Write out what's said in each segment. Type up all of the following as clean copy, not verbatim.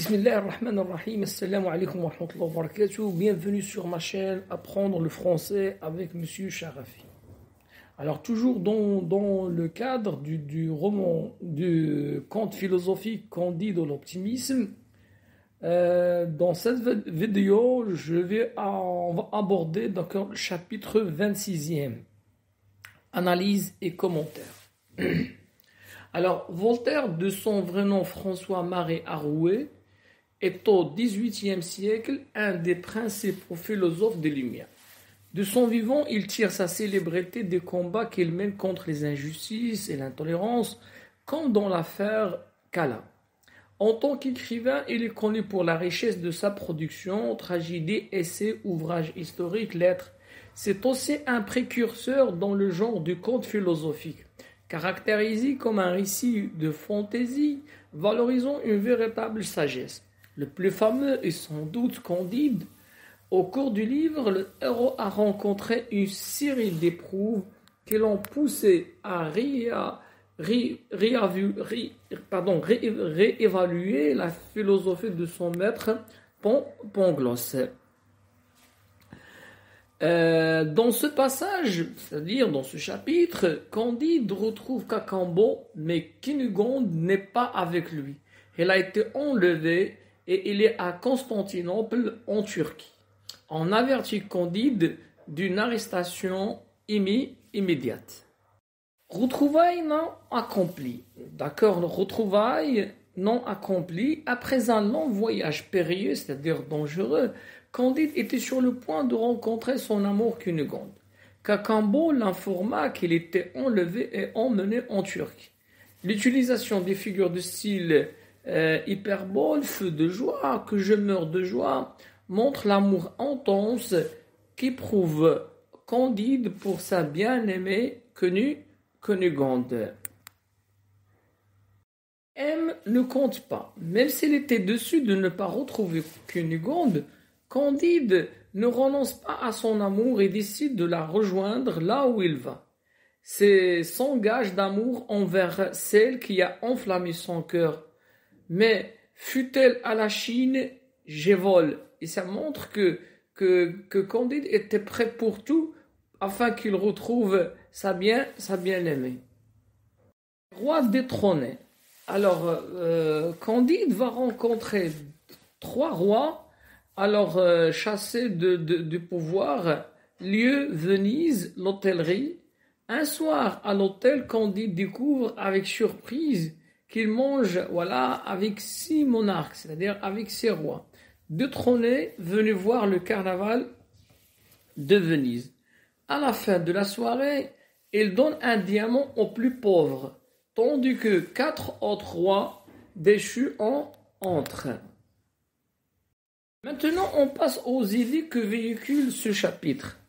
Bismillah ar-Rahman ar-Rahim, assalamu alaikum wa rahmatullahi wa barakatuh. Bienvenue sur ma chaîne Apprendre le français avec Monsieur Sharafi. Alors toujours dans le cadre du roman, du conte philosophique Candide de l'optimisme, dans cette vidéo, on va aborder donc le chapitre 26e, analyse et commentaires. Alors, Voltaire, de son vrai nom François-Marie Arouet, est au XVIIIe siècle un des principaux philosophes des Lumières. De son vivant, il tire sa célébrité des combats qu'il mène contre les injustices et l'intolérance, comme dans l'affaire Cala. En tant qu'écrivain, il est connu pour la richesse de sa production, tragédies, essais, ouvrages historiques, lettres. C'est aussi un précurseur dans le genre du conte philosophique, caractérisé comme un récit de fantaisie, valorisant une véritable sagesse. Le plus fameux est sans doute Candide. Au cours du livre, le héros a rencontré une série d'épreuves qui l'ont poussé à réévaluer la philosophie de son maître Pangloss. Dans ce passage, c'est-à-dire dans ce chapitre, Candide retrouve Cacambo, mais Cunégonde n'est pas avec lui. Il a été enlevé et il est à Constantinople, en Turquie. On avertit Candide d'une arrestation immédiate. Retrouvailles non accomplies. D'accord, retrouvailles non accomplies. Après un long voyage périlleux, c'est-à-dire dangereux, Candide était sur le point de rencontrer son amour Cunégonde. Cacambo l'informa qu'il était enlevé et emmené en Turquie. L'utilisation des figures de style hyperbole, feu de joie, que je meurs de joie, montre l'amour intense qu'éprouve Candide pour sa bien-aimée Cunégonde. M ne compte pas. Même s'il était déçu de ne pas retrouver Cunégonde, Candide ne renonce pas à son amour et décide de la rejoindre là où il va. C'est son gage d'amour envers celle qui a enflammé son cœur. Mais fût-elle à la Chine, je vole. Et ça montre que Candide était prêt pour tout afin qu'il retrouve sa bien-aimée. Roi détrôné. Alors, Candide va rencontrer 3 rois, alors chassés du pouvoir, lieu Venise, l'hôtellerie. Un soir, à l'hôtel, Candide découvre avec surprise qu'il mange avec 6 monarques, c'est-à-dire avec 6 rois, détrônés, venus voir le carnaval de Venise. À la fin de la soirée, il donne un diamant aux plus pauvres, tandis que 4 autres rois déchus en entrent. Maintenant, on passe aux idées que véhicule ce chapitre.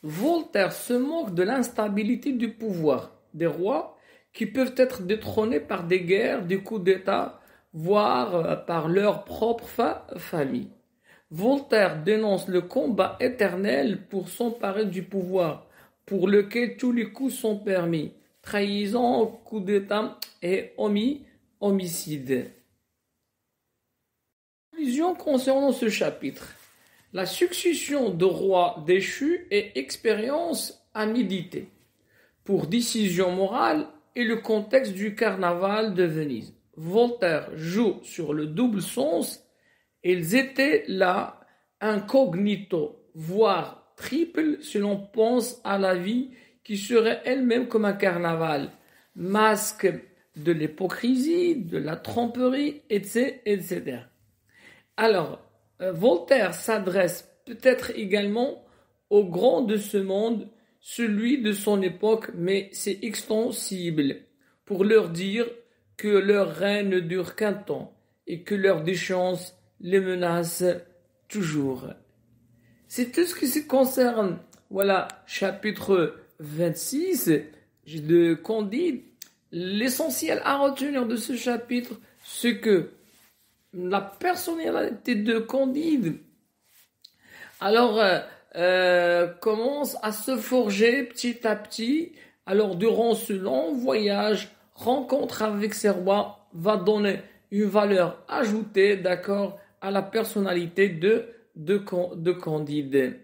Voltaire se moque de l'instabilité du pouvoir des rois qui peuvent être détrônés par des guerres, des coups d'État, voire par leur propre famille. Voltaire dénonce le combat éternel pour s'emparer du pouvoir, pour lequel tous les coups sont permis, trahison, coup d'État et homicide. Conclusion concernant ce chapitre. La succession de rois déchus est expérience à méditer pour décision morale et le contexte du carnaval de Venise. Voltaire joue sur le double sens. Ils étaient là incognito, voire triple si l'on pense à la vie qui serait elle-même comme un carnaval, masque de l'hypocrisie, de la tromperie, etc. Alors, Voltaire s'adresse peut-être également aux grands de ce monde, celui de son époque, mais c'est extensible, pour leur dire que leur règne ne dure qu'un temps et que leur déchéance les menace toujours. C'est tout ce qui se concerne, chapitre 26 de Candide. L'essentiel à retenir de ce chapitre, c'est que la personnalité de Candide commence à se forger petit à petit. Alors durant ce long voyage, rencontre avec ses rois va donner une valeur ajoutée, d'accord, à la personnalité de Candide.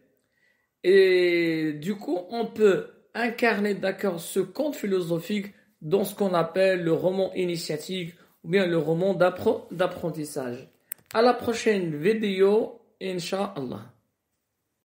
Et du coup, on peut incarner, d'accord, ce conte philosophique dans ce qu'on appelle le roman initiatique ou bien le roman d'apprentissage. À la prochaine vidéo, Inch'Allah.